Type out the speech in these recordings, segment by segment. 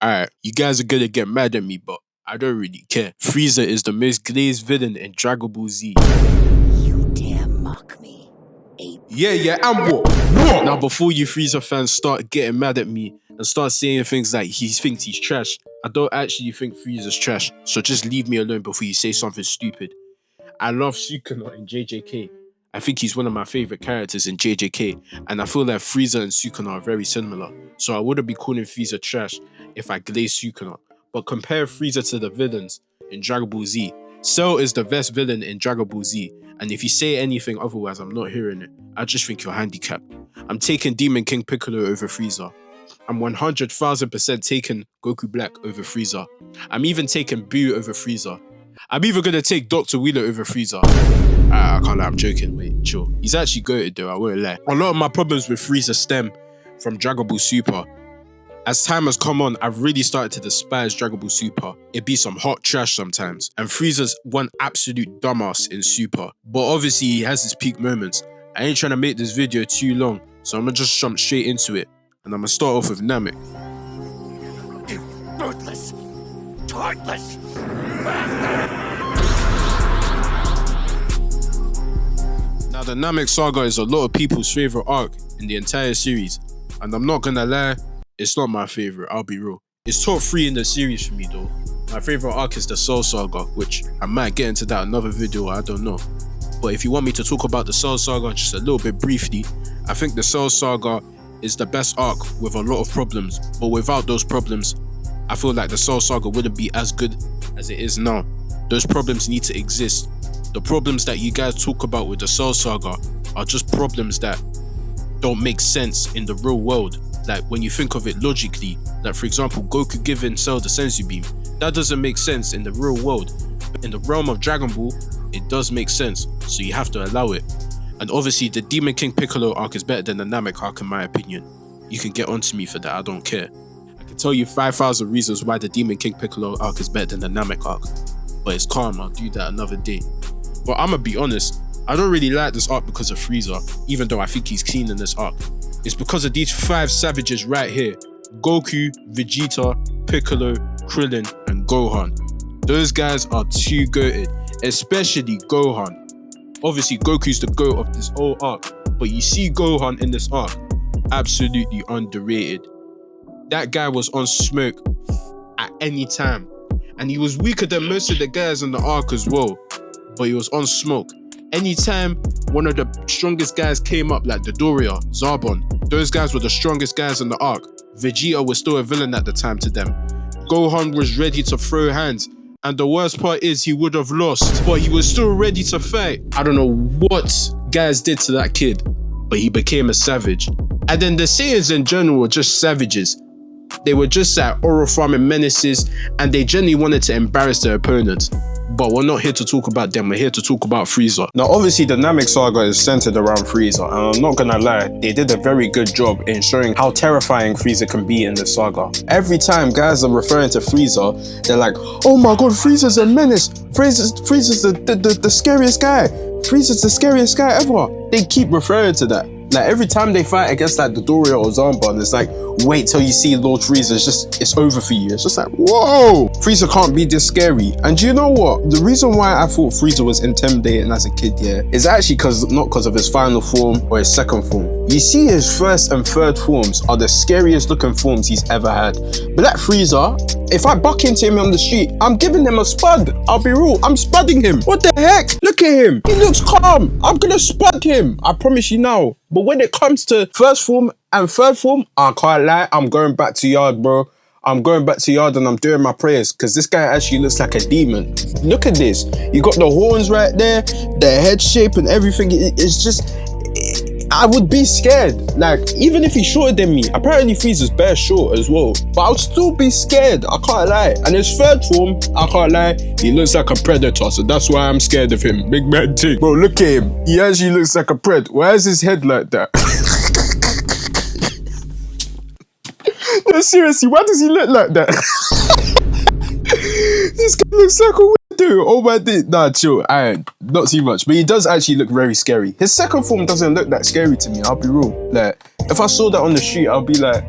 Alright, you guys are gonna get mad at me, but I don't really care. Frieza is the most glazed villain in Dragon Ball Z. You dare mock me, ape. Yeah, and what? Now, before you Frieza fans start getting mad at me and start saying things like he thinks he's trash, I don't actually think Frieza's trash, so just leave me alone before you say something stupid. I love Sukuna in JJK. I think he's one of my favorite characters in JJK, and I feel like Frieza and Sukuna are very similar, so I wouldn't be calling Frieza trash if I glaze Sukuna. But compare Frieza to the villains in Dragon Ball Z. Cell is the best villain in Dragon Ball Z, and if you say anything otherwise, I'm not hearing it. I just think you're handicapped. I'm taking Demon King Piccolo over Frieza. I'm 100,000% taking Goku Black over Frieza. I'm even taking Buu over Frieza. I'm even gonna take Dr. Wheeler over Frieza. I can't lie, I'm joking. Wait, chill. He's actually goated though, I won't lie. A lot of my problems with Frieza stem from Dragon Ball Super. As time has come on, I've really started to despise Dragon Ball Super. It be some hot trash sometimes. And Frieza's one absolute dumbass in Super. But obviously he has his peak moments. I ain't trying to make this video too long, so I'm gonna just jump straight into it. And I'm gonna start off with Namek. You ruthless, heartless bastard! Now the Namek saga is a lot of people's favourite arc in the entire series. And I'm not gonna lie, it's not my favourite, I'll be real. It's top 3 in the series for me though. My favourite arc is the Cell Saga, which I might get into that another video, I don't know. But if you want me to talk about the Cell Saga just a little bit briefly, I think the Cell Saga is the best arc with a lot of problems. But without those problems, I feel like the Cell Saga wouldn't be as good as it is now. Those problems need to exist. The problems that you guys talk about with the Cell Saga are just problems that don't make sense in the real world. Like when you think of it logically, like for example, Goku giving Cell the Senzu Beam, that doesn't make sense in the real world. But in the realm of Dragon Ball, it does make sense, so you have to allow it. And obviously the Demon King Piccolo arc is better than the Namek arc in my opinion. You can get onto me for that, I don't care. I can tell you 5,000 reasons why the Demon King Piccolo arc is better than the Namek arc. But it's calm, I'll do that another day. But I'ma be honest, I don't really like this arc because of Frieza, even though I think he's clean in this arc. It's because of these 5 savages right here. Goku, Vegeta, Piccolo, Krillin, and Gohan. Those guys are too goated, especially Gohan. Obviously, Goku's the GOAT of this whole arc, but you see Gohan in this arc, absolutely underrated. That guy was on smoke at any time, and he was weaker than most of the guys in the arc as well, but he was on smoke. Anytime one of the strongest guys came up, like Dodoria, Zarbon, those guys were the strongest guys in the arc. Vegeta was still a villain at the time to them. Gohan was ready to throw hands, and the worst part is he would have lost, but he was still ready to fight. I don't know what guys did to that kid, but he became a savage. And then the Saiyans in general were just savages. They were just like oral farming menaces, and they genuinely wanted to embarrass their opponents. But we're not here to talk about them, we're here to talk about Frieza. Now obviously the Namek saga is centered around Frieza, and I'm not gonna lie, they did a very good job in showing how terrifying Frieza can be in the saga. Every time guys are referring to Frieza, they're like, oh my god, Frieza's a menace, Frieza's the scariest guy, Frieza's the scariest guy ever. They keep referring to that. Like every time they fight against like Dodoria or Zambon, it's like, wait till you see Lord Frieza, it's over for you. It's just like, whoa, Frieza can't be this scary. And you know what? The reason why I thought Frieza was intimidating as a kid, yeah, is actually not because of his final form or his second form. You see his first and third forms are the scariest looking forms he's ever had. Black Frieza, if I buck into him on the street, I'm giving him a spud. I'll be real, I'm spudding him. What the heck? Look at him. He looks calm. I'm gonna spud him. I promise you now. But when it comes to first form and third form, I can't lie, I'm going back to yard, bro. I'm going back to yard and I'm doing my prayers because this guy actually looks like a demon. Look at this. You got the horns right there, the head shape and everything. It's just, I would be scared. Like, even if he's shorter than me, apparently Frieza's bare short as well, but I would still be scared, I can't lie. And his third form, I can't lie, he looks like a predator, so that's why I'm scared of him. Big man thing. Bro, look at him. He actually looks like a pred. Why is his head like that? No, seriously, why does he look like that? This guy looks like a weirdo. Oh my days. Nah, chill. Not too much. But he does actually look very scary. His second form doesn't look that scary to me, I'll be real. Like, if I saw that on the street, I'll be like,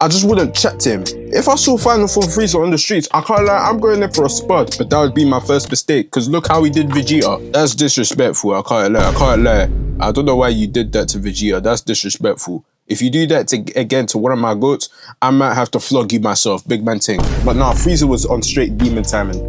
I just wouldn't chat to him. If I saw Final Form Frieza on the streets, I can't lie, I'm going there for a spud, but that would be my first mistake, because look how he did Vegeta. That's disrespectful, I can't lie. I don't know why you did that to Vegeta, that's disrespectful. If you do that again to one of my goats, I might have to flog you myself, big man thing. But nah, Frieza was on straight demon timing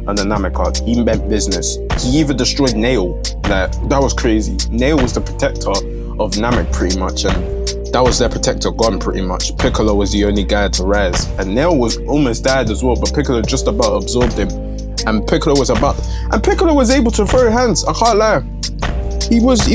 on the Namek card. He meant business. He even destroyed Nail. Like, that was crazy. Nail was the protector of Namek pretty much, and that was their protector gone pretty much. Piccolo was the only guy to rise. And Nail was almost died as well, but Piccolo just about absorbed him. And Piccolo was able to throw hands, I can't lie. He was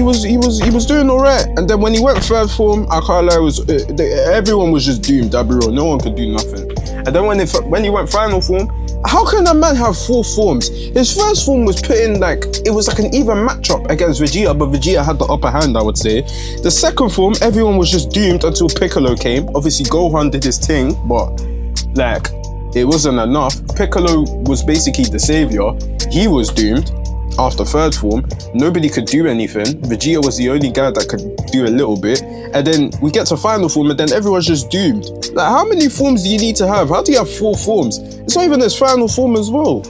doing alright. And then when he went third form, I can't lie, everyone was just doomed, I'll be real. No one could do nothing. And then when he went final form, how can a man have 4 forms? His first form was put in like, it was like an even matchup against Vegeta, but Vegeta had the upper hand, I would say. The second form, everyone was just doomed until Piccolo came. Obviously, Gohan did his thing, but like, it wasn't enough. Piccolo was basically the savior. He was doomed after third form. Nobody could do anything. Vegeta was the only guy that could do a little bit. And then we get to final form and then everyone's just doomed. Like, how many forms do you need to have? How do you have 4 forms? It's not even his final form as well.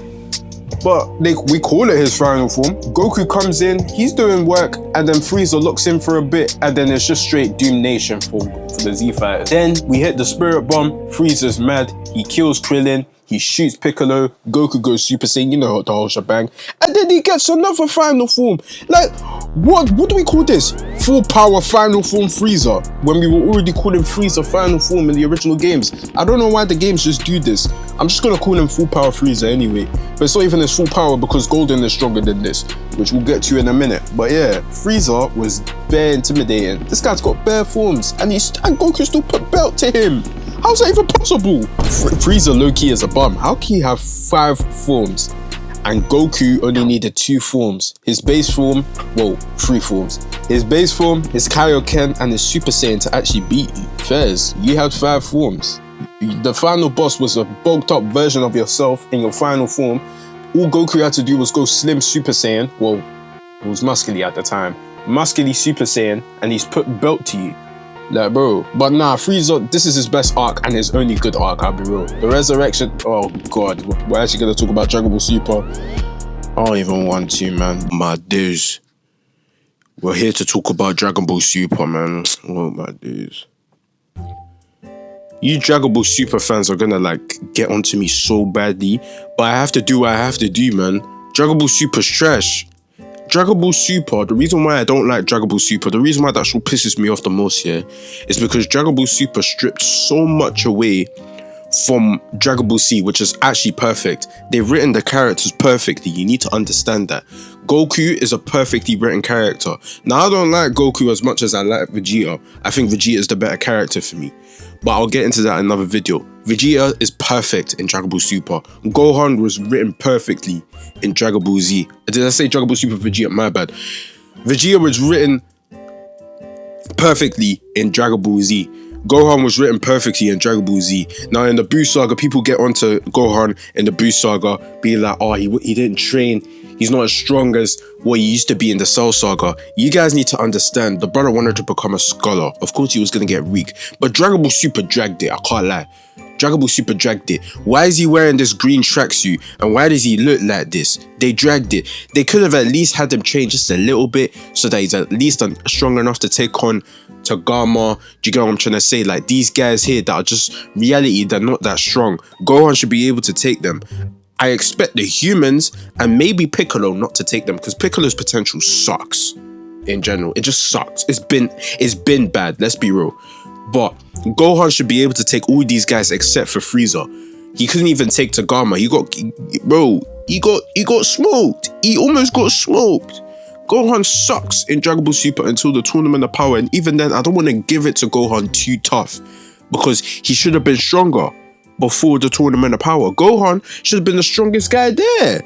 But we call it his final form. Goku comes in, he's doing work, and then Frieza locks in for a bit, and then it's just straight Doom Nation for the Z fighters. Then we hit the Spirit Bomb, Frieza's mad, he kills Krillin, he shoots Piccolo, Goku goes Super Saiyan, you know the whole shebang, and then he gets another final form. Like, what do we call this? Full power final form Frieza, when we were already calling Frieza final form in the original games. I don't know why the games just do this. I'm just gonna call him full power Frieza anyway, but it's not even his full power because Golden is stronger than this, which we'll get to in a minute. But yeah, Frieza was bare intimidating. This guy's got bare forms, and Goku still put belt to him. How's that even possible? Frieza low-key is a bum. How can he have 5 forms? And Goku only needed 2 forms. His base form, well, 3 forms. His base form, his Kaioken, and his Super Saiyan to actually beat you. Fairs, you had 5 forms. The final boss was a bulked up version of yourself in your final form. All Goku had to do was go slim Super Saiyan. Well, it was muscular at the time. Muscular Super Saiyan, and he's put belt to you. Like, bro, but nah, Frieza, this is his best arc and his only good arc, I'll be real. The resurrection, oh god, we're actually gonna talk about Dragon Ball Super. I don't even want to, man. My dudes, we're here to talk about Dragon Ball Super, man. Oh my dudes. You Dragon Ball Super fans are gonna like get onto me so badly, but I have to do what I have to do, man. Dragon Ball Super's trash. Dragon Ball Super, the reason why I don't like Dragon Ball Super, the reason why that show pisses me off the most here, is because Dragon Ball Super stripped so much away from Dragon Ball Z, which is actually perfect. They've written the characters perfectly. You need to understand that. Goku is a perfectly written character. Now, I don't like Goku as much as I like Vegeta. I think Vegeta is the better character for me. But I'll get into that in another video. Vegeta is perfect in Dragon Ball Super. Gohan was written perfectly in Dragon Ball Z. Did I say Dragon Ball Super Vegeta? My bad. Vegeta was written perfectly in Dragon Ball Z. Gohan was written perfectly in Dragon Ball Z. Now in the Buu Saga, people get onto Gohan in the Buu Saga, being like, oh, he didn't train. He's not as strong as what he used to be in the Cell Saga. You guys need to understand, the brother wanted to become a scholar. Of course he was going to get weak. But Dragon Ball Super dragged it, I can't lie. Dragon Ball Super dragged it. Why is he wearing this green tracksuit? And why does he look like this? They dragged it. They could have at least had him train just a little bit so that he's at least strong enough to take on Tagama. Do you get what I'm trying to say? Like, these guys here that are just reality, they're not that strong. Gohan should be able to take them. I expect the humans and maybe Piccolo not to take them, because Piccolo's potential sucks in general. It just sucks. It's been bad, let's be real. But Gohan should be able to take all these guys except for Frieza. He couldn't even take Tagama. He got smoked. He almost got smoked. Gohan sucks in Dragon Ball Super until the Tournament of Power, and even then I don't want to give it to Gohan too tough, because he should have been stronger before the Tournament of Power. Gohan should have been the strongest guy there.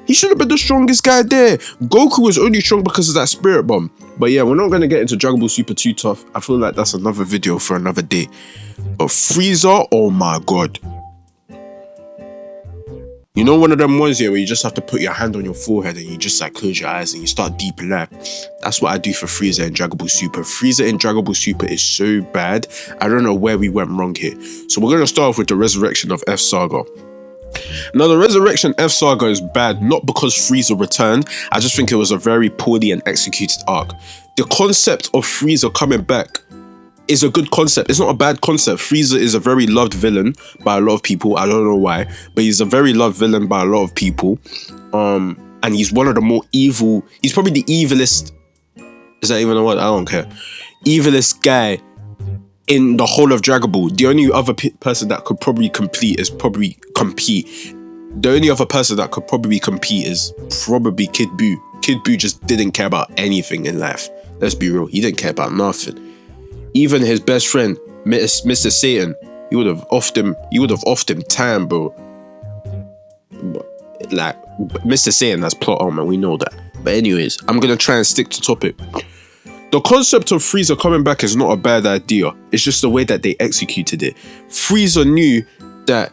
He should have been the strongest guy there. Goku was only strong because of that Spirit Bomb. But yeah, we're not going to get into Dragon Ball Super too tough. I feel like that's another video for another day. But Frieza, oh my god. You know, one of them ones here where you just have to put your hand on your forehead and you just like close your eyes and you start deep in life. That's what I do for Frieza in Dragon Ball Super. Frieza in Dragon Ball Super is so bad. I don't know where we went wrong here. So we're going to start off with the resurrection of F Saga. Now, the resurrection F Saga is bad, not because Frieza returned. I just think it was a very poorly and executed arc. The concept of Frieza coming back is a good concept. It's not a bad concept. Frieza is a very loved villain by a lot of people. I don't know why, but he's a very loved villain by a lot of people. And he's one of the more evil. He's probably the evilest. Is that even a word? I don't care. Evilest guy in the whole of Dragon Ball. The only other person that could probably compete. The only other person that could probably compete is probably Kid Buu. Kid Buu just didn't care about anything in life. Let's be real. He didn't care about nothing. Even his best friend, Mr. Satan, he would have offed him time, bro. Like, Mr. Satan has plot armor, we know that. But anyways, I'm gonna try and stick to topic. The concept of Frieza coming back is not a bad idea. It's just the way that they executed it. Frieza knew that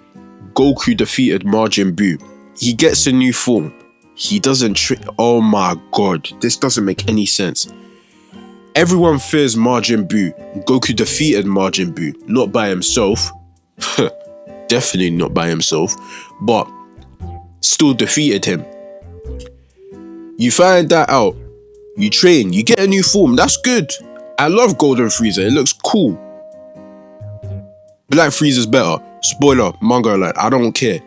Goku defeated Majin Buu. He gets a new form. He doesn't oh my god, this doesn't make any sense. Everyone fears Majin Buu. Goku defeated Majin Buu, not by himself. Definitely not by himself, but still defeated him. You find that out. You train. You get a new form. That's good. I love Golden Frieza. It looks cool. Black Frieza's better. Spoiler, manga alert. I don't care.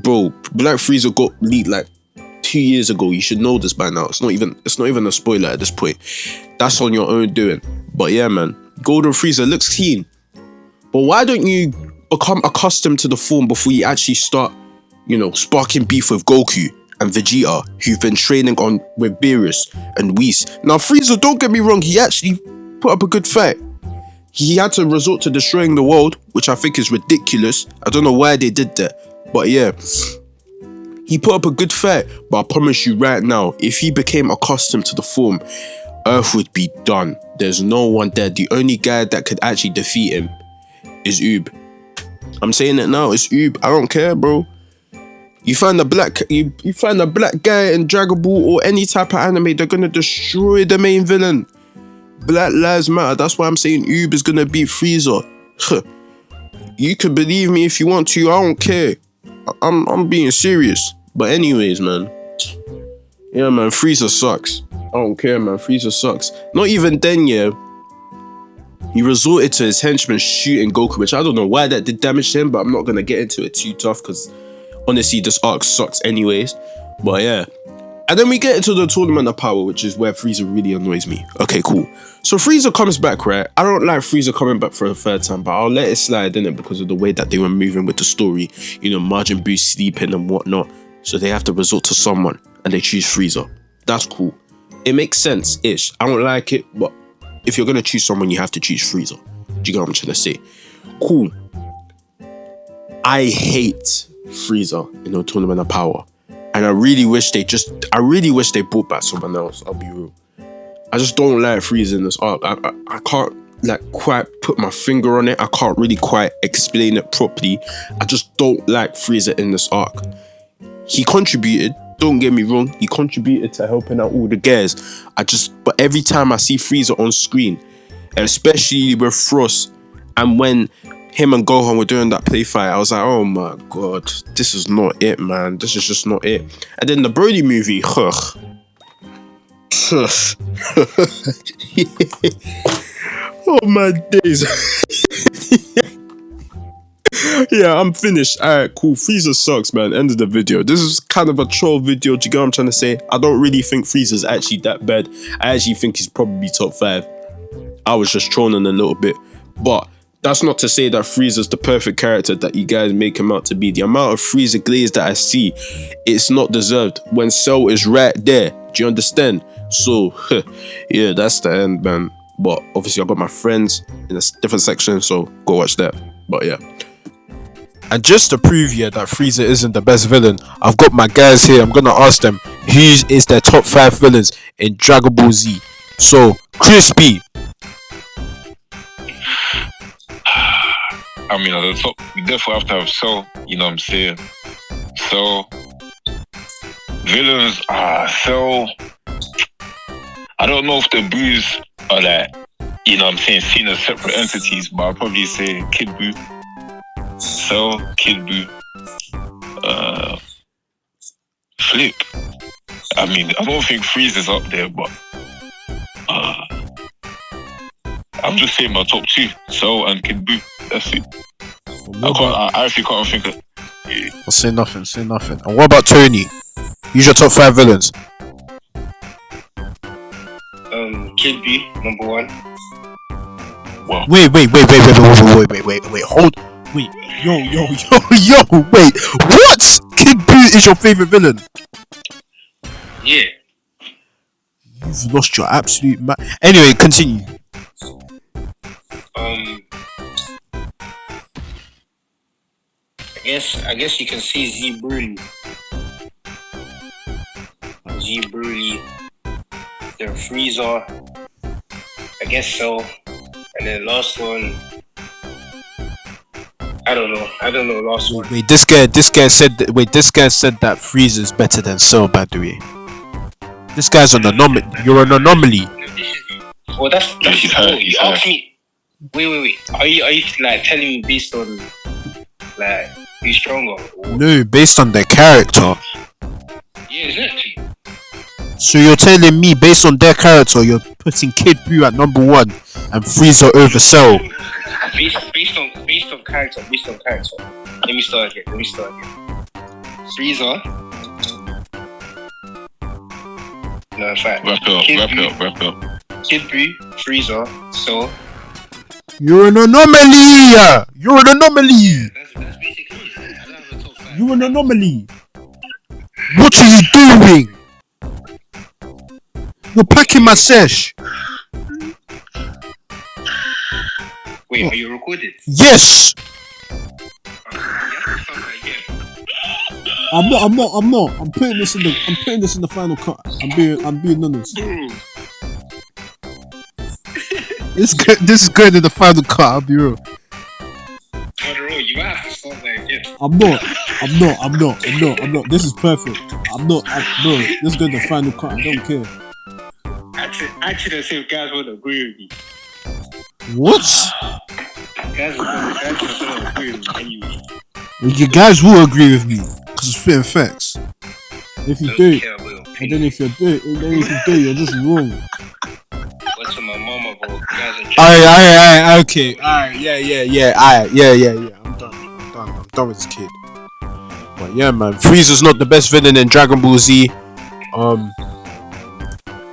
Bro, Black Frieza got leaked like 2 years ago. You should know this by now. It's not even a spoiler at this point. That's on your own doing. But yeah, man, Golden Frieza looks clean. But why don't you become accustomed to the form before you actually start, sparking beef with Goku and Vegeta, who've been training on with Beerus and Whis? Now, Frieza, don't get me wrong, he actually put up a good fight. He had to resort to destroying the world, which I think is ridiculous. I don't know why they did that, but yeah. He put up a good fight, but I promise you right now, if he became accustomed to the form, Earth would be done. There's no one there. The only guy that could actually defeat him is Oob. I'm saying it now, it's Oob. I don't care, bro. You find a black guy in Dragon Ball or any type of anime, they're gonna destroy the main villain. Black lives matter. That's why I'm saying Oob is gonna beat Frieza. You can believe me if you want to. I don't care. I'm being serious. But anyways, man. Yeah, man, Frieza sucks. I don't care, man. Frieza sucks. Not even then, yeah. He resorted to his henchman shooting Goku, which I don't know why that did damage to him, but I'm not gonna get into it too tough because honestly, this arc sucks anyways. But yeah. And then we get into the Tournament of Power, which is where Frieza really annoys me. Okay, cool. So Frieza comes back, right? I don't like Frieza coming back for a third time, but I'll let it slide in it because of the way that they were moving with the story. Majin Buu sleeping and whatnot. So they have to resort to someone and they choose Frieza. That's cool. It makes sense-ish. I don't like it, but if you're going to choose someone, you have to choose Frieza. Do you get what I'm trying to say? Cool. I hate Frieza in the Tournament of Power. And I really wish they brought back someone else. I'll be real. I just don't like Frieza in this arc. I can't quite put my finger on it. I can't really quite explain it properly. I just don't like Frieza in this arc. He contributed, don't get me wrong, he contributed to helping out all the guys. But every time I see Frieza on screen, especially with Frost, and when him and Gohan were doing that play fight, I was like, oh my god, this is not it, man. This is just not it. And then the Broly movie, oh my days. Yeah, I'm finished. Alright, cool. Frieza sucks, man. End of the video. This is kind of a troll video. Do you get what I'm trying to say? I don't really think Frieza's actually that bad. I actually think he's probably top 5. I was just trolling a little bit. But that's not to say that Frieza's the perfect character that you guys make him out to be. The amount of Frieza glaze that I see, it's not deserved when Cell is right there. Do you understand? So, yeah, that's the end, man. But obviously, I've got my friends in a different section, so go watch that. But yeah. And just to prove that Frieza isn't the best villain, I've got my guys here. I'm gonna ask them who is their top 5 villains in Dragon Ball Z. So, Crispy. I mean, at the top, we definitely have to have Cell, you know what I'm saying? So villains, so I don't know if the Boos are like, you know what I'm saying, seen as separate entities, but I'll probably say Kid Buu. So Kid Buu. Flip. I mean, I don't think Frieza's up there, but I'm just saying my top two. So and Kid Buu. That's it. I actually can't think of. I'll say nothing. And what about Tony? Use your top 5 villains. Kid Buu, number 1. Wow. Wait. Hold. Wait. Yo. Wait. What? Kid Buu is your favorite villain? Yeah. You've lost your absolute Anyway, continue. I guess you can see Z Broly. The Frieza. I guess so. And then last one. I don't know. Last one. Wait, this guy said that Frieza's better than Cell, by the way. This guy's an anomaly. You're an anomaly. Well, that's He's hurt. you asked me. Wait. Are you like telling me based on like who's stronger? Or... No, based on their character. Yeah, exactly. So you're telling me based on their character, you're putting Kid Buu at number 1 and Frieza over Cell? Based on character. Let me start again. Frieza. No, in fact. Wrap it up. Kid Buu, Frieza, so. You're an anomaly. That's basically it. I don't have a top 5. You're an anomaly. What are you doing? You're packing my sesh. Wait, are you recorded? Yes. I'm not. I'm putting this in the final cut. I'm being honest. This is going in the final cut. I'll be real. You might have to start that again. I'm not. This is perfect. Bro, this is going to the final cut. I don't care. Actually, the same guys won't agree with me. What? Guys won't agree with me anyway. You guys will agree with me because it's spitting facts. If you do, and then if you do, you're just wrong. What's to my mama, bro? Alright, okay, alright, yeah. I'm done with this kid. But yeah, man, Frieza's not the best villain in Dragon Ball Z.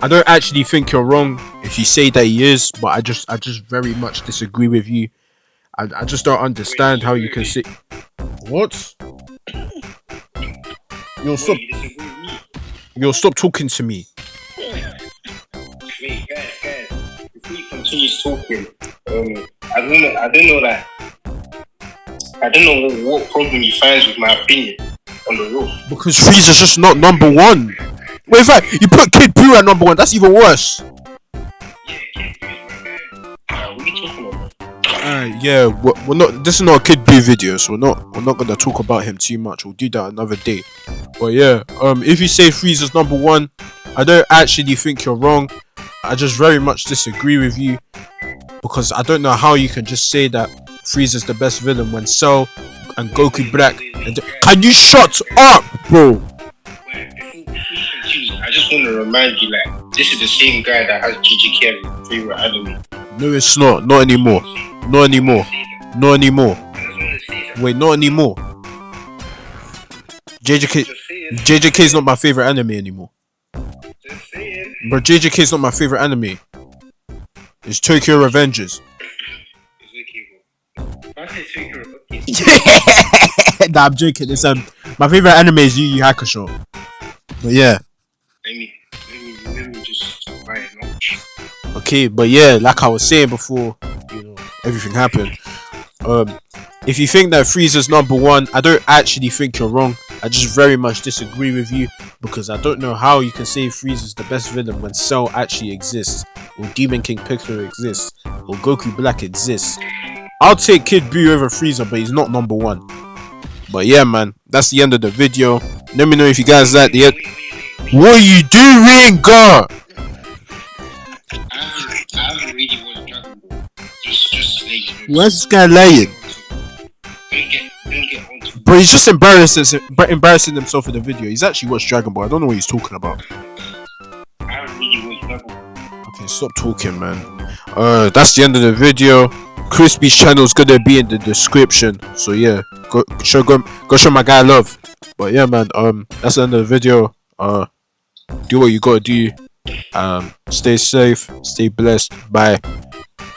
I don't actually think you're wrong if you say that he is, but I just very much disagree with you. I just don't understand how you can say. What? You'll stop talking to me. Wait, guys, if he continues talking, I don't know what problem he finds with my opinion on the rule. Because Frieza's just not number 1. Wait, in fact, you put Kid Buu at number 1. That's even worse. Yeah, Kid Buu is my guy. What are you talking about? Yeah, we're not. This is not a Kid Buu video, so we're not gonna talk about him too much. We'll do that another day. But yeah, if you say Frieza's number 1, I don't actually think you're wrong. I just very much disagree with you because I don't know how you can just say that Frieza's the best villain when Cell and Goku Black. Can you shut up, bro? I just want to remind you, like, this is the same guy that has GGK as his favorite anime. No, it's not. Not anymore. Wait, not anymore. JJK is not my favorite anime anymore. Just saying. But JJK is not my favorite anime. It's Tokyo Revengers. Nah, I'm joking. It's my favorite anime is Yu Yu Hakusho. But yeah. Let me just buy it now. Okay, but yeah, like I was saying before, everything happened. If you think that Frieza's number 1, I don't actually think you're wrong. I just very much disagree with you because I don't know how you can say Frieza's the best villain when Cell actually exists, or Demon King Piccolo exists, or Goku Black exists. I'll take Kid Buu over Frieza, but he's not number 1. But yeah, man, that's the end of the video. Let me know if you guys like the end. Wait. What are you doing, God? I haven't really watched Dragon Ball. Just to let you know. Why's this guy lying? Don't get onto Bro, he's just embarrassing himself in the video. He's actually watched Dragon Ball. I don't know what he's talking about. I haven't really watched Dragon Ball. Okay, stop talking, man. That's the end of the video. Crispy's channel is gonna be in the description. So yeah, go show my guy love. But yeah, man. That's the end of the video. Do what you gotta do. Stay safe. Stay blessed. Bye.